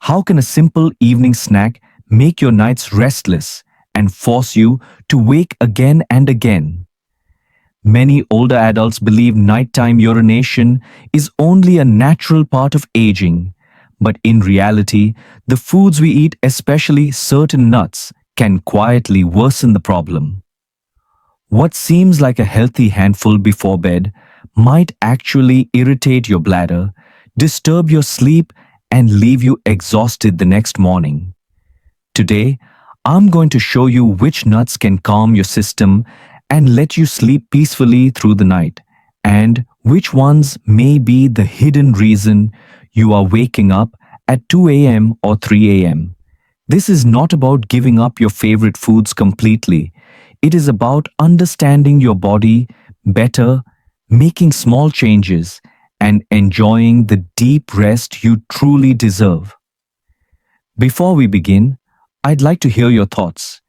How can a simple evening snack make your nights restless and force you to wake again and again? Many older adults believe nighttime urination is only a natural part of aging, but in reality, the foods we eat, especially certain nuts, can quietly worsen the problem. What seems like a healthy handful before bed might actually irritate your bladder, disturb your sleep, and leave you exhausted the next morning. Today, I'm going to show you which nuts can calm your system and let you sleep peacefully through the night, and which ones may be the hidden reason you are waking up at 2 a.m. or 3 a.m. This is not about giving up your favorite foods completely. It is about understanding your body better, making small changes, and enjoying the deep rest you truly deserve. Before we begin, I'd like to hear your thoughts.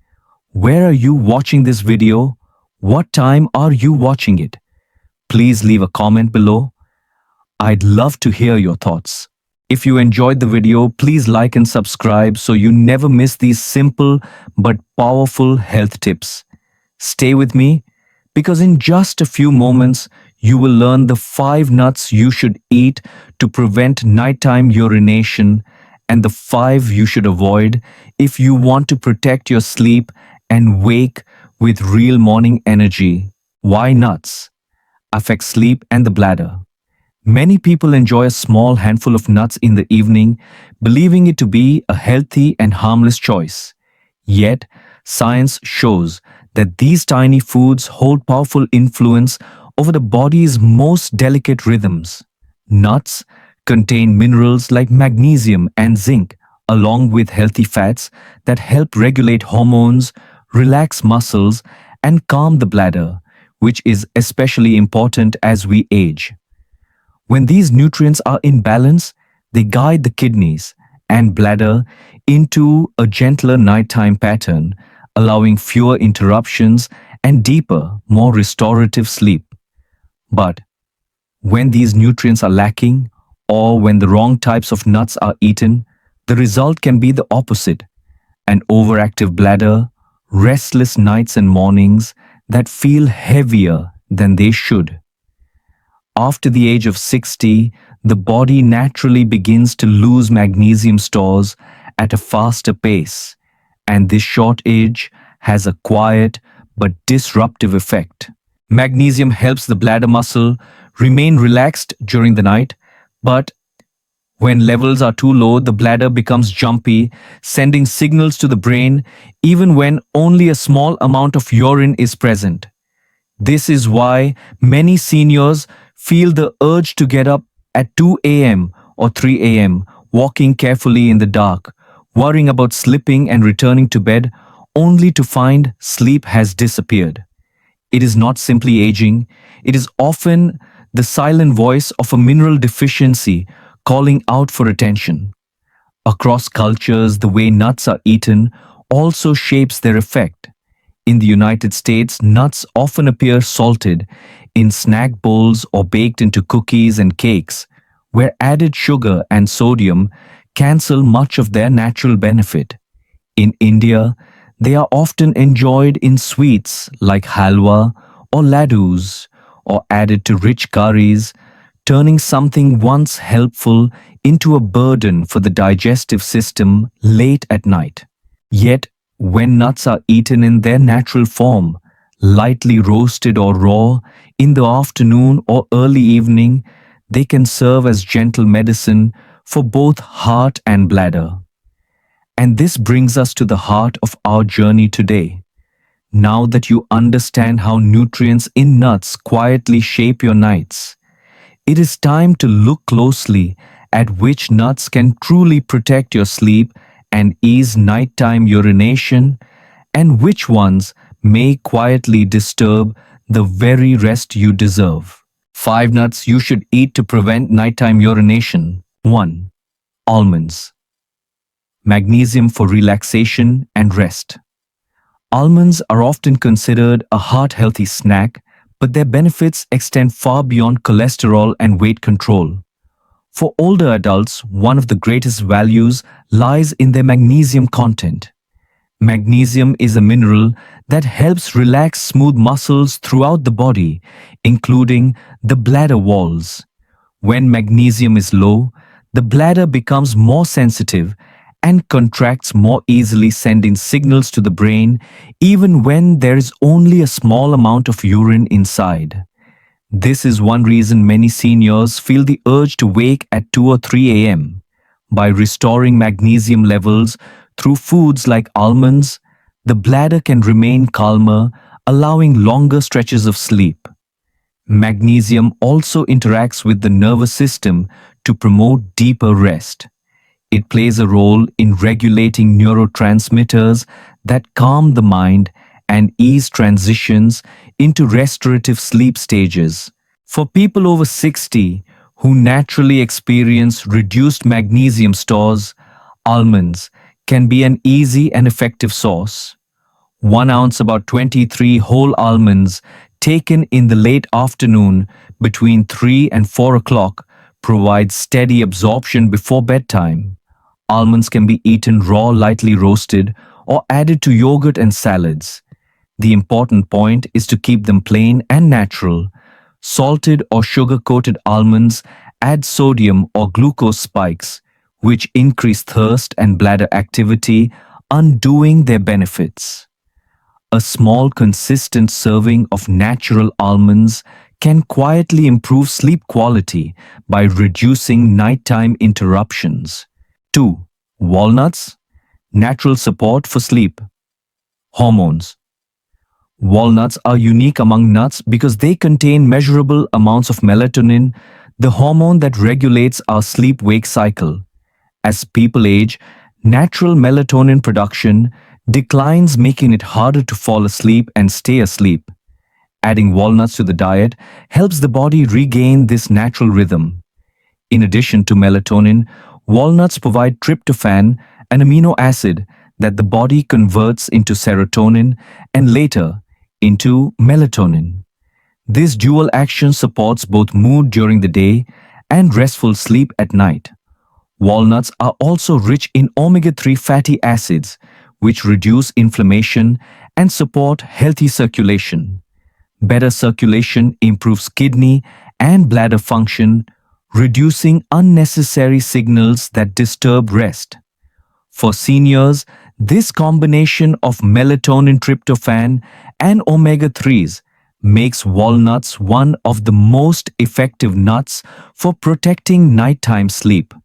Where are you watching this video? What time are you watching it? Please leave a comment below. I'd love to hear your thoughts. If you enjoyed the video, please like and subscribe so you never miss these simple but powerful health tips. Stay with me because in just a few moments, you will learn the 5 nuts you should eat to prevent nighttime urination and the 5 you should avoid if you want to protect your sleep and wake with real morning energy. Why nuts affect sleep and the bladder? Many people enjoy a small handful of nuts in the evening, believing it to be a healthy and harmless choice. Yet, science shows that these tiny foods hold powerful influence over the body's most delicate rhythms. Nuts contain minerals like magnesium and zinc, along with healthy fats that help regulate hormones, relax muscles, and calm the bladder, which is especially important as we age. When these nutrients are in balance, they guide the kidneys and bladder into a gentler nighttime pattern, allowing fewer interruptions and deeper, more restorative sleep. But when these nutrients are lacking, or when the wrong types of nuts are eaten, the result can be the opposite: an overactive bladder, restless nights and mornings that feel heavier than they should. After the age of 60, the body naturally begins to lose magnesium stores at a faster pace, and this shortage has a quiet but disruptive effect. Magnesium helps the bladder muscle remain relaxed during the night, but when levels are too low, the bladder becomes jumpy, sending signals to the brain even when only a small amount of urine is present. This is why many seniors feel the urge to get up at 2 a.m. or 3 a.m., walking carefully in the dark, worrying about slipping and returning to bed only to find sleep has disappeared. It is not simply aging, it is often the silent voice of a mineral deficiency calling out for attention. Across cultures, the way nuts are eaten also shapes their effect. In the United States, nuts often appear salted in snack bowls or baked into cookies and cakes, where added sugar and sodium cancel much of their natural benefit. In India, they are often enjoyed in sweets like halwa or laddus, or added to rich curries, turning something once helpful into a burden for the digestive system late at night. Yet, when nuts are eaten in their natural form, lightly roasted or raw, in the afternoon or early evening, they can serve as gentle medicine for both heart and bladder. And this brings us to the heart of our journey today. Now that you understand how nutrients in nuts quietly shape your nights, it is time to look closely at which nuts can truly protect your sleep and ease nighttime urination, and which ones may quietly disturb the very rest you deserve. 5 nuts you should eat to prevent nighttime urination. 1. Almonds. Magnesium for relaxation and rest. Almonds are often considered a heart-healthy snack, but their benefits extend far beyond cholesterol and weight control. For older adults, one of the greatest values lies in their magnesium content. Magnesium is a mineral that helps relax smooth muscles throughout the body, including the bladder walls. When magnesium is low, the bladder becomes more sensitive and contracts more easily, sending signals to the brain even when there is only a small amount of urine inside. This is one reason many seniors feel the urge to wake at 2 or 3 a.m. By restoring magnesium levels through foods like almonds, the bladder can remain calmer, allowing longer stretches of sleep. Magnesium also interacts with the nervous system to promote deeper rest. It plays a role in regulating neurotransmitters that calm the mind and ease transitions into restorative sleep stages. For people over 60 who naturally experience reduced magnesium stores, almonds can be an easy and effective source. 1 ounce, about 23 whole almonds, taken in the late afternoon between 3 and 4 o'clock, provides steady absorption before bedtime. Almonds can be eaten raw, lightly roasted, or added to yogurt and salads. The important point is to keep them plain and natural. Salted or sugar-coated almonds add sodium or glucose spikes, which increase thirst and bladder activity, undoing their benefits. A small, consistent serving of natural almonds can quietly improve sleep quality by reducing nighttime interruptions. 2. Walnuts, natural support for sleep. Hormones. Walnuts are unique among nuts because they contain measurable amounts of melatonin, the hormone that regulates our sleep-wake cycle. As people age, natural melatonin production declines, making it harder to fall asleep and stay asleep. Adding walnuts to the diet helps the body regain this natural rhythm. In addition to melatonin, walnuts provide tryptophan, an amino acid that the body converts into serotonin and later into melatonin. This dual action supports both mood during the day and restful sleep at night. Walnuts are also rich in omega-3 fatty acids, which reduce inflammation and support healthy circulation. Better circulation improves kidney and bladder function, reducing unnecessary signals that disturb rest. For seniors, this combination of melatonin, tryptophan, and omega-3s makes walnuts one of the most effective nuts for protecting nighttime sleep.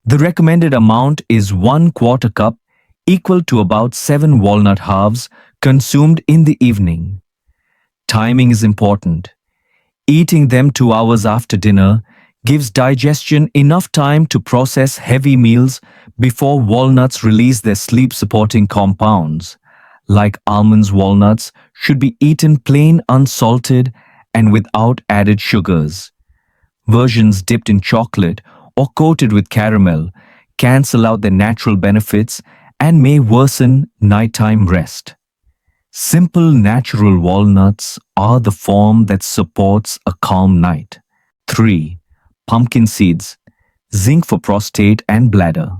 The recommended amount is 1/4 cup, equal to about 7 walnut halves, consumed in the evening. Timing is important. Eating them 2 hours after dinner gives digestion enough time to process heavy meals before walnuts release their sleep-supporting compounds. Like almonds, walnuts should be eaten plain, unsalted, and without added sugars. Versions dipped in chocolate or coated with caramel cancel out their natural benefits and may worsen nighttime rest. Simple natural walnuts are the form that supports a calm night. 3. Pumpkin seeds, zinc for prostate and bladder.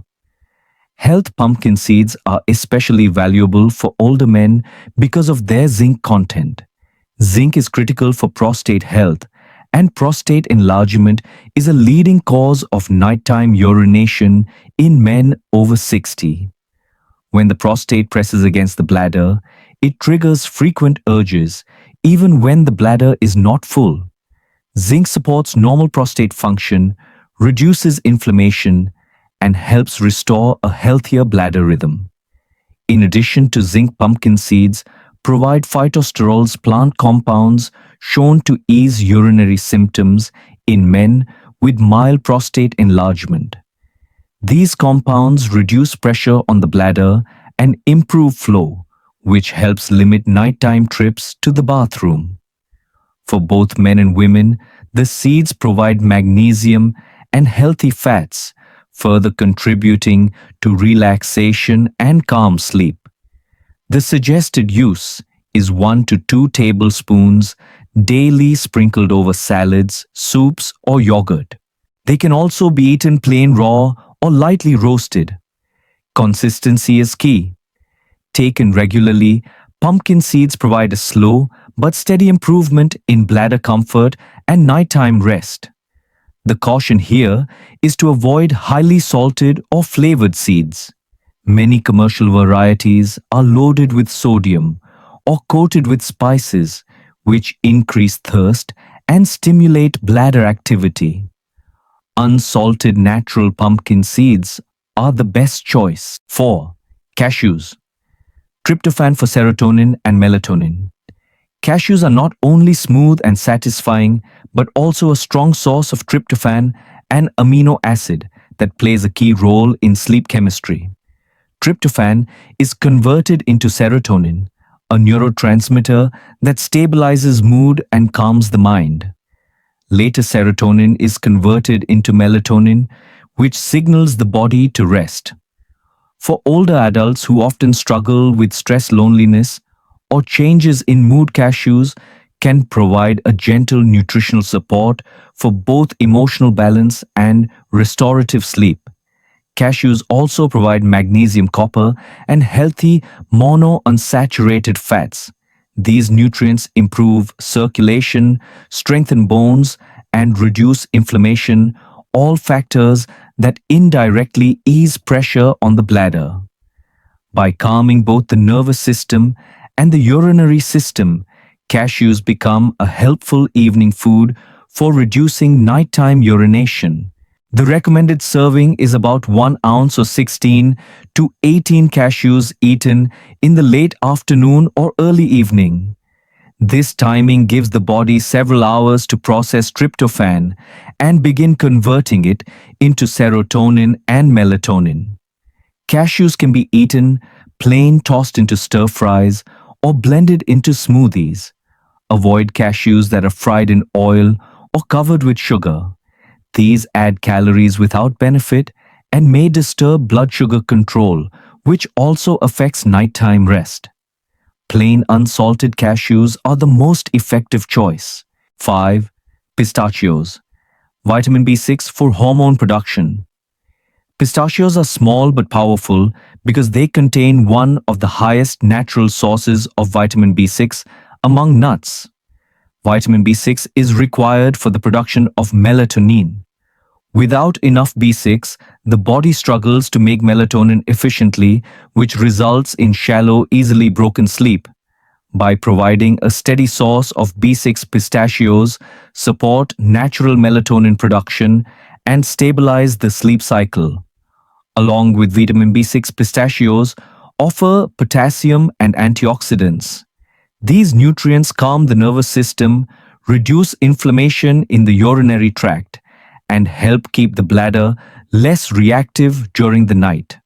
Health pumpkin seeds are especially valuable for older men because of their zinc content. Zinc is critical for prostate health, and prostate enlargement is a leading cause of nighttime urination in men over 60. When the prostate presses against the bladder, it triggers frequent urges, even when the bladder is not full. Zinc supports normal prostate function, reduces inflammation, and helps restore a healthier bladder rhythm. In addition to zinc, pumpkin seeds provide phytosterols, plant compounds shown to ease urinary symptoms in men with mild prostate enlargement. These compounds reduce pressure on the bladder and improve flow, which helps limit nighttime trips to the bathroom. For both men and women, the seeds provide magnesium and healthy fats, further contributing to relaxation and calm sleep. The suggested use is 1 to 2 tablespoons daily, sprinkled over salads, soups, or yogurt. They can also be eaten plain raw or lightly roasted. Consistency is key. Taken regularly, pumpkin seeds provide a slow but steady improvement in bladder comfort and nighttime rest. The caution here is to avoid highly salted or flavored seeds. Many commercial varieties are loaded with sodium or coated with spices, which increase thirst and stimulate bladder activity. Unsalted natural pumpkin seeds are the best choice. 4. Cashews. Tryptophan for serotonin and melatonin. Cashews are not only smooth and satisfying, but also a strong source of tryptophan, an amino acid that plays a key role in sleep chemistry. Tryptophan is converted into serotonin, a neurotransmitter that stabilizes mood and calms the mind. Later, serotonin is converted into melatonin, which signals the body to rest. For older adults who often struggle with stress, loneliness, or changes in mood, cashews can provide a gentle nutritional support for both emotional balance and restorative sleep. Cashews also provide magnesium, copper, and healthy monounsaturated fats. These nutrients improve circulation, strengthen bones, and reduce inflammation, all factors that indirectly ease pressure on the bladder. By calming both the nervous system and the urinary system, cashews become a helpful evening food for reducing nighttime urination. The recommended serving is about 1 ounce or 16 to 18 cashews eaten in the late afternoon or early evening. This timing gives the body several hours to process tryptophan and begin converting it into serotonin and melatonin. Cashews can be eaten plain, tossed into stir fries, or blended into smoothies. Avoid cashews that are fried in oil or covered with sugar. These add calories without benefit and may disturb blood sugar control, which also affects nighttime rest. Plain unsalted cashews are the most effective choice. 5. Pistachios. Vitamin B6 for hormone production. Pistachios are small but powerful because they contain one of the highest natural sources of vitamin B6 among nuts. Vitamin B6 is required for the production of melatonin. Without enough B6, the body struggles to make melatonin efficiently, which results in shallow, easily broken sleep. By providing a steady source of B6, pistachios support natural melatonin production and stabilize the sleep cycle. Along with vitamin B6, pistachios offer potassium and antioxidants. These nutrients calm the nervous system, reduce inflammation in the urinary tract, and help keep the bladder less reactive during the night.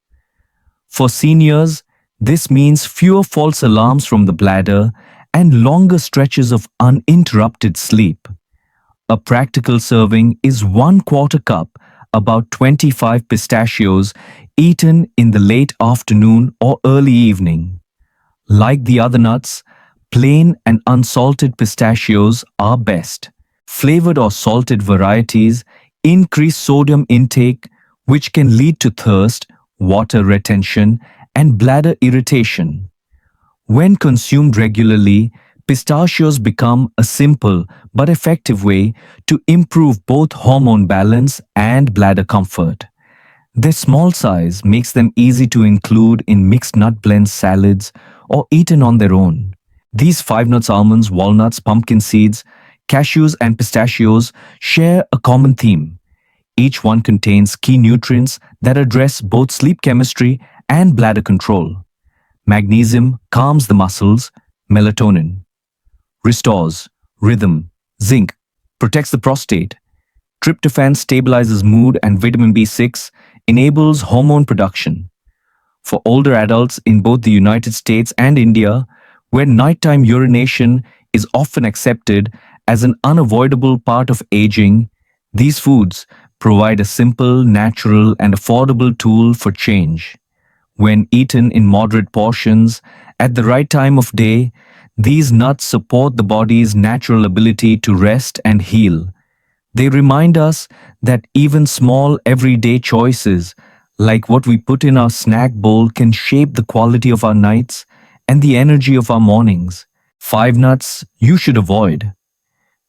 For seniors, this means fewer false alarms from the bladder and longer stretches of uninterrupted sleep. A practical serving is 1/4 cup, about 25 pistachios, eaten in the late afternoon or early evening. Like the other nuts, plain and unsalted pistachios are best. Flavored or salted varieties increase sodium intake, which can lead to thirst, water retention, and bladder irritation. When consumed regularly, pistachios become a simple but effective way to improve both hormone balance and bladder comfort. Their small size makes them easy to include in mixed nut blends, salads, or eaten on their own. These 5 nuts, almonds, walnuts, pumpkin seeds, cashews, and pistachios share a common theme. Each one contains key nutrients that address both sleep chemistry and bladder control. Magnesium calms the muscles, melatonin restores rhythm, zinc protects the prostate, tryptophan stabilizes mood, and vitamin B6 enables hormone production. For older adults in both the United States and India, where nighttime urination is often accepted as an unavoidable part of aging, these foods provide a simple, natural, and affordable tool for change. When eaten in moderate portions at the right time of day, these nuts support the body's natural ability to rest and heal. They remind us that even small everyday choices, like what we put in our snack bowl, can shape the quality of our nights and the energy of our mornings. Five nuts you should avoid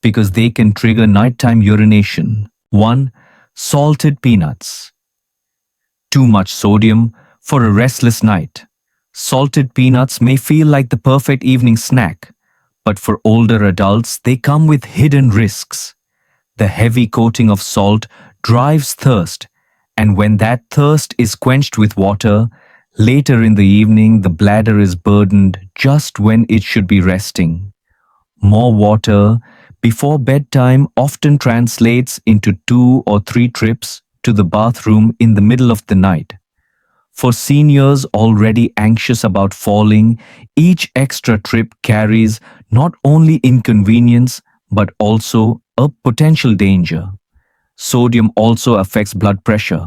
because they can trigger nighttime urination. 1. Salted peanuts. Too much sodium for a restless night. Salted peanuts may feel like the perfect evening snack, but for older adults, they come with hidden risks. The heavy coating of salt drives thirst, and when that thirst is quenched with water, later in the evening the bladder is burdened just when it should be resting. More water before bedtime often translates into 2 or 3 trips to the bathroom in the middle of the night. For seniors already anxious about falling, each extra trip carries not only inconvenience but also a potential danger. Sodium also affects blood pressure.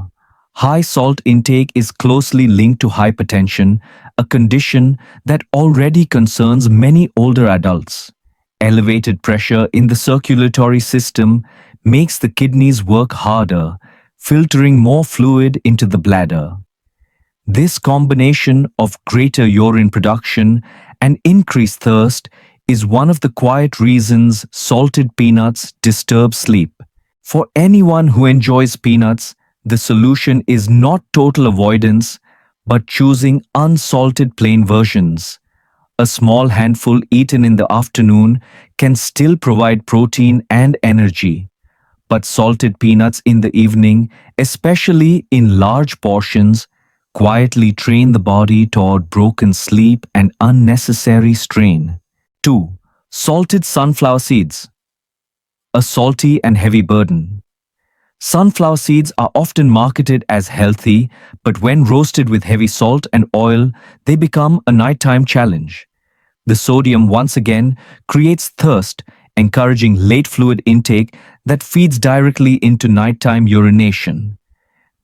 High salt intake is closely linked to hypertension, a condition that already concerns many older adults. Elevated pressure in the circulatory system makes the kidneys work harder, filtering more fluid into the bladder. This combination of greater urine production and increased thirst is one of the quiet reasons salted peanuts disturb sleep. For anyone who enjoys peanuts, the solution is not total avoidance, but choosing unsalted plain versions. A small handful eaten in the afternoon can still provide protein and energy, but salted peanuts in the evening, especially in large portions, quietly train the body toward broken sleep and unnecessary strain. 2. Salted sunflower seeds. A salty and heavy burden. Sunflower seeds are often marketed as healthy, but when roasted with heavy salt and oil, they become a nighttime challenge. The sodium once again creates thirst, encouraging late fluid intake that feeds directly into nighttime urination.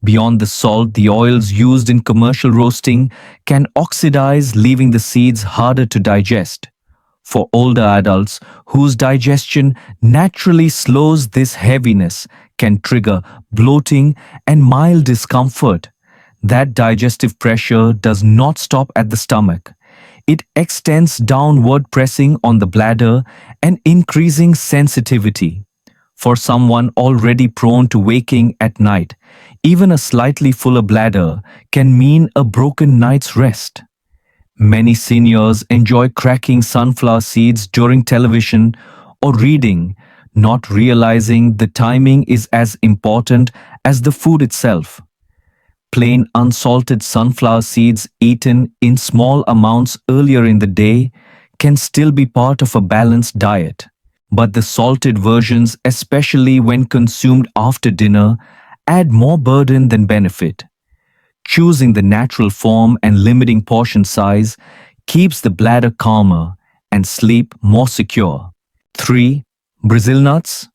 Beyond the salt, the oils used in commercial roasting can oxidize, leaving the seeds harder to digest. For older adults whose digestion naturally slows, this heaviness can trigger bloating and mild discomfort. That digestive pressure does not stop at the stomach. It extends downward, pressing on the bladder and increasing sensitivity. For someone already prone to waking at night, even a slightly fuller bladder can mean a broken night's rest. Many seniors enjoy cracking sunflower seeds during television or reading, not realizing the timing is as important as the food itself. Plain unsalted sunflower seeds eaten in small amounts earlier in the day can still be part of a balanced diet. But the salted versions, especially when consumed after dinner, add more burden than benefit. Choosing the natural form and limiting portion size keeps the bladder calmer and sleep more secure. 3. Brazil nuts.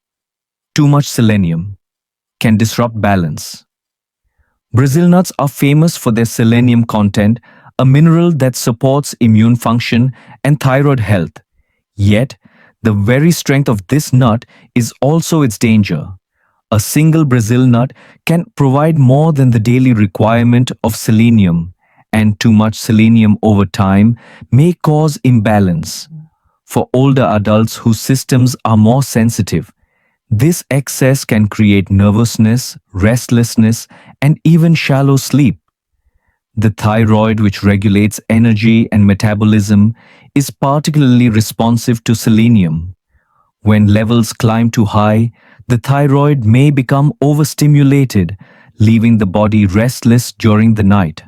Too much selenium can disrupt balance. Brazil nuts are famous for their selenium content, a mineral that supports immune function and thyroid health. Yet, the very strength of this nut is also its danger. A single Brazil nut can provide more than the daily requirement of selenium, and too much selenium over time may cause imbalance. For older adults whose systems are more sensitive, this excess can create nervousness, restlessness, and even shallow sleep. The thyroid, which regulates energy and metabolism, is particularly responsive to selenium. When levels climb too high, the thyroid may become overstimulated, leaving the body restless during the night.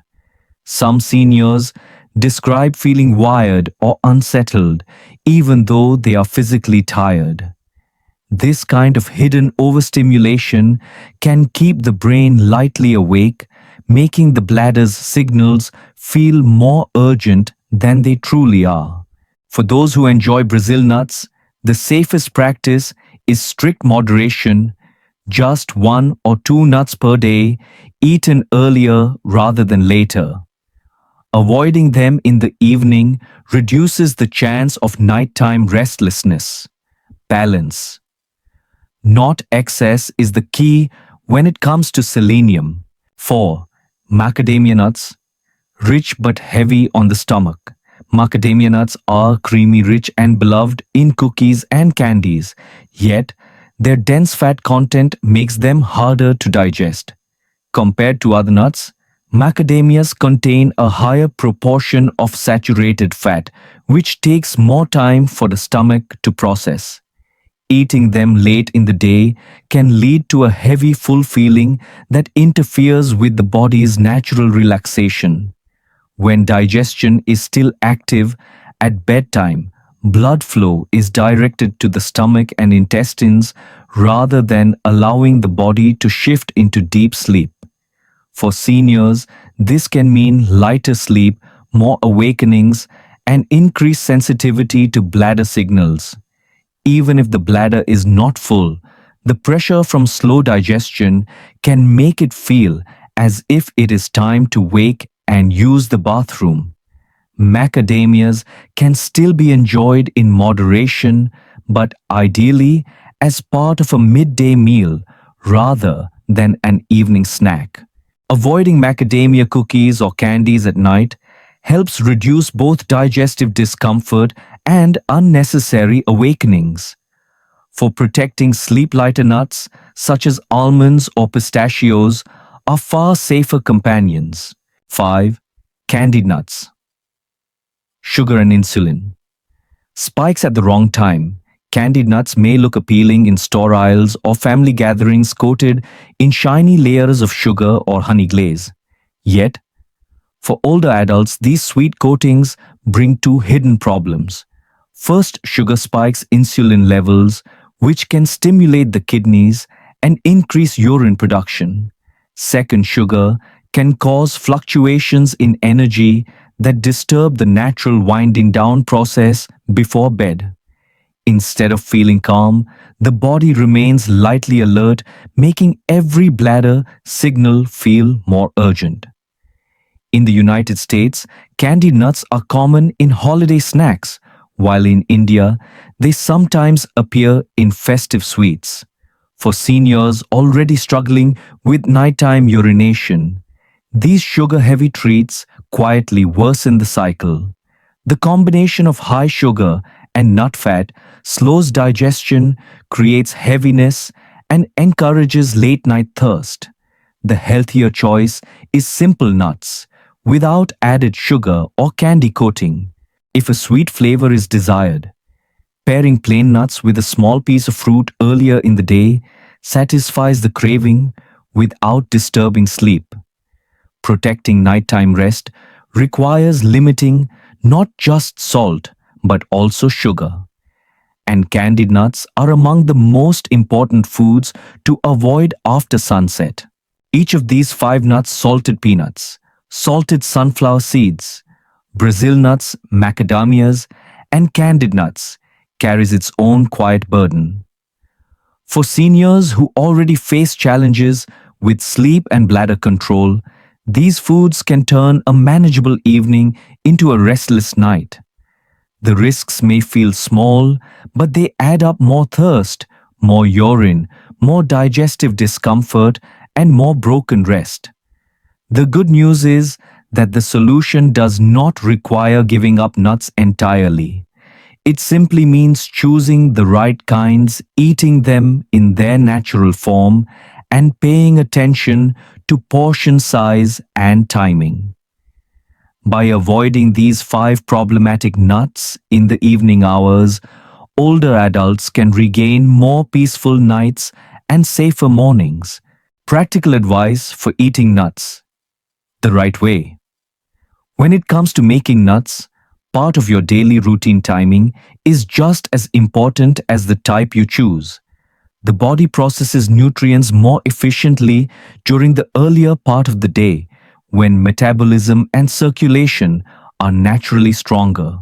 Some seniors describe feeling wired or unsettled, even though they are physically tired. This kind of hidden overstimulation can keep the brain lightly awake, making the bladder's signals feel more urgent than they truly are. For those who enjoy Brazil nuts, the safest practice is strict moderation, just 1 or 2 nuts per day, eaten earlier rather than later. Avoiding them in the evening reduces the chance of nighttime restlessness. Balance. Not excess is the key when it comes to selenium. 4. Macadamia nuts, rich but heavy on the stomach. Macadamia nuts are creamy, rich, and beloved in cookies and candies, yet their dense fat content makes them harder to digest. Compared to other nuts, macadamias contain a higher proportion of saturated fat, which takes more time for the stomach to process. Eating them late in the day can lead to a heavy, full feeling that interferes with the body's natural relaxation. When digestion is still active at bedtime, blood flow is directed to the stomach and intestines rather than allowing the body to shift into deep sleep. For seniors, this can mean lighter sleep, more awakenings, and increased sensitivity to bladder signals. Even if the bladder is not full, the pressure from slow digestion can make it feel as if it is time to wake and use the bathroom. Macadamias can still be enjoyed in moderation, but ideally as part of a midday meal rather than an evening snack. Avoiding macadamia cookies or candies at night helps reduce both digestive discomfort and unnecessary awakenings. For protecting sleep, lighter nuts such as almonds or pistachios are far safer companions. 5. Candied nuts, sugar and insulin. Spikes at the wrong time. Candied nuts may look appealing in store aisles or family gatherings coated in shiny layers of sugar or honey glaze. Yet, for older adults, these sweet coatings bring two hidden problems. First, sugar spikes insulin levels, which can stimulate the kidneys and increase urine production. Second, sugar can cause fluctuations in energy that disturb the natural winding down process before bed. Instead of feeling calm, the body remains lightly alert, making every bladder signal feel more urgent. In the United States, candied nuts are common in holiday snacks, while in India, they sometimes appear in festive sweets. For seniors already struggling with nighttime urination, these sugar-heavy treats quietly worsen the cycle. The combination of high sugar and nut fat slows digestion, creates heaviness, and encourages late-night thirst. The healthier choice is simple nuts, without added sugar or candy coating. If a sweet flavor is desired, pairing plain nuts with a small piece of fruit earlier in the day satisfies the craving without disturbing sleep. Protecting nighttime rest requires limiting not just salt but also sugar. And candied nuts are among the most important foods to avoid after sunset. Each of these 5 nuts: salted peanuts, salted sunflower seeds, Brazil nuts, macadamias, and candied nuts, carries its own quiet burden. For seniors who already face challenges with sleep and bladder control, these foods can turn a manageable evening into a restless night. The risks may feel small, but they add up: more thirst, more urine, more digestive discomfort, and more broken rest. The good news is that the solution does not require giving up nuts entirely. It simply means choosing the right kinds, eating them in their natural form, and paying attention to portion size and timing. By avoiding these 5 problematic nuts in the evening hours, older adults can regain more peaceful nights and safer mornings. Practical advice for eating nuts the right way. When it comes to making nuts, part of your daily routine timing is just as important as the type you choose. The body processes nutrients more efficiently during the earlier part of the day, when metabolism and circulation are naturally stronger.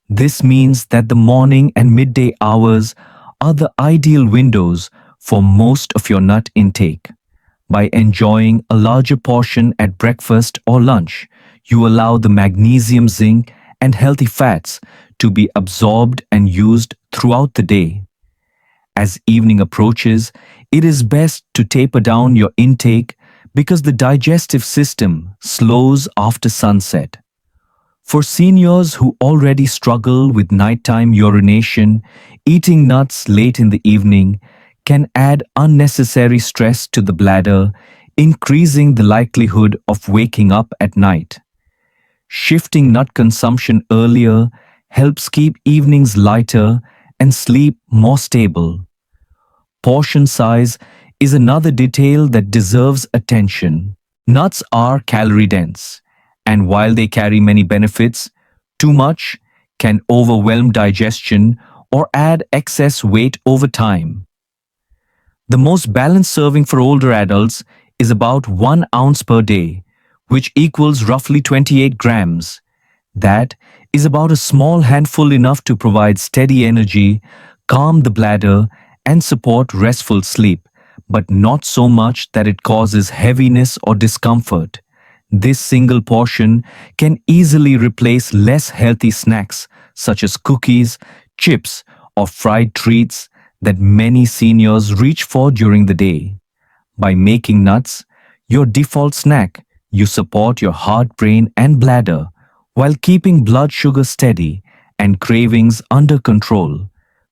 This means that the morning and midday hours are the ideal windows for most of your nut intake. By enjoying a larger portion at breakfast or lunch, you allow the magnesium, zinc, and healthy fats to be absorbed and used throughout the day. As evening approaches, it is best to taper down your intake because the digestive system slows after sunset. For seniors who already struggle with nighttime urination, eating nuts late in the evening can add unnecessary stress to the bladder, increasing the likelihood of waking up at night. Shifting nut consumption earlier helps keep evenings lighter and sleep more stable. Portion size is another detail that deserves attention. Nuts are calorie dense, and while they carry many benefits, too much can overwhelm digestion or add excess weight over time. The most balanced serving for older adults is about 1 ounce per day, which equals roughly 28 grams. That is about a small handful enough to provide steady energy, calm the bladder, and support restful sleep, but not so much that it causes heaviness or discomfort. This single portion can easily replace less healthy snacks such as cookies, chips, or fried treats that many seniors reach for during the day. By making nuts your default snack, you support your heart, brain, and bladder while keeping blood sugar steady and cravings under control.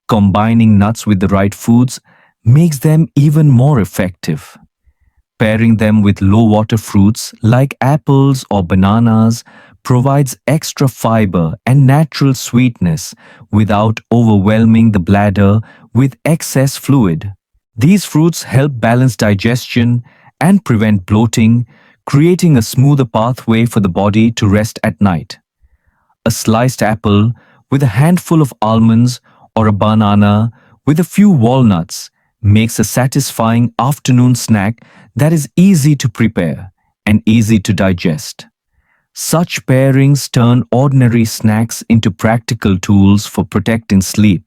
Combining nuts with the right foods makes them even more effective. Pairing them with low-water fruits like apples or bananas provides extra fiber and natural sweetness without overwhelming the bladder with excess fluid. These fruits help balance digestion and prevent bloating, creating a smoother pathway for the body to rest at night. A sliced apple with a handful of almonds or a banana with a few walnuts makes a satisfying afternoon snack that is easy to prepare and easy to digest. Such pairings turn ordinary snacks into practical tools for protecting sleep.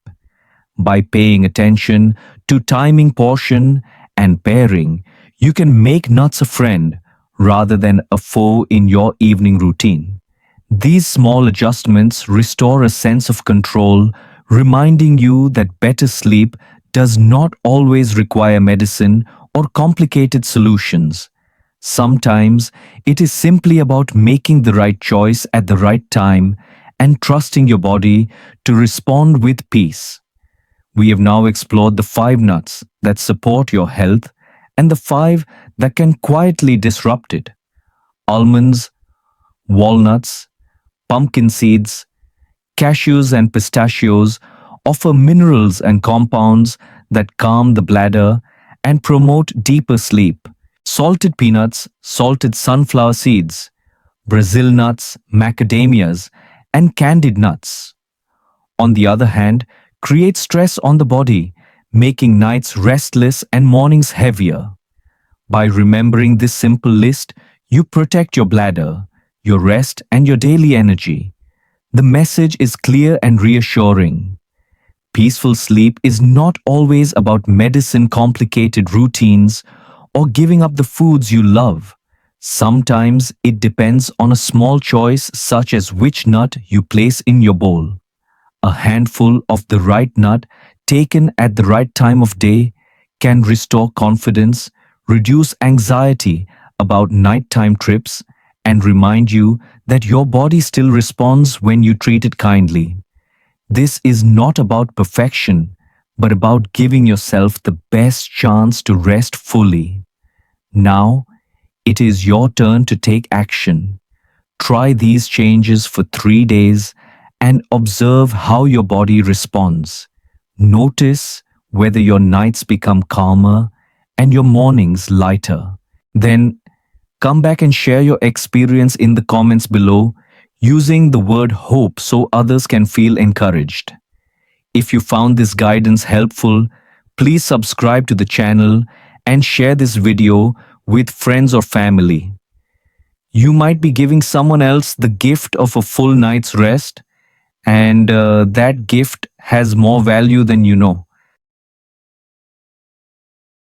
By paying attention to timing, portion, and pairing, you can make nuts a friend rather than a foe in your evening routine. These small adjustments restore a sense of control, reminding you that better sleep does not always require medicine or complicated solutions. Sometimes it is simply about making the right choice at the right time and trusting your body to respond with peace. We have now explored the 5 nuts that support your health and the 5 that can quietly disrupt it. Almonds, walnuts, pumpkin seeds, cashews, and pistachios offer minerals and compounds that calm the bladder and promote deeper sleep. Salted peanuts, salted sunflower seeds, Brazil nuts, macadamias, and candied nuts, on the other hand, create stress on the body, making nights restless and mornings heavier. By remembering this simple list, you protect your bladder, your rest, and your daily energy. The message is clear and reassuring. Peaceful sleep is not always about medicine, complicated routines, or giving up the foods you love. Sometimes it depends on a small choice such as which nut you place in your bowl. A handful of the right nut taken at the right time of day can restore confidence, reduce anxiety about nighttime trips, and remind you that your body still responds when you treat it kindly. This is not about perfection, but about giving yourself the best chance to rest fully. Now, it is your turn to take action. Try these changes for 3 days and observe how your body responds. Notice whether your nights become calmer and your mornings lighter. Then, come back and share your experience in the comments below using the word hope so others can feel encouraged. If you found this guidance helpful, please subscribe to the channel and share this video with friends or family. You might be giving someone else the gift of a full night's rest, and that gift has more value than you know.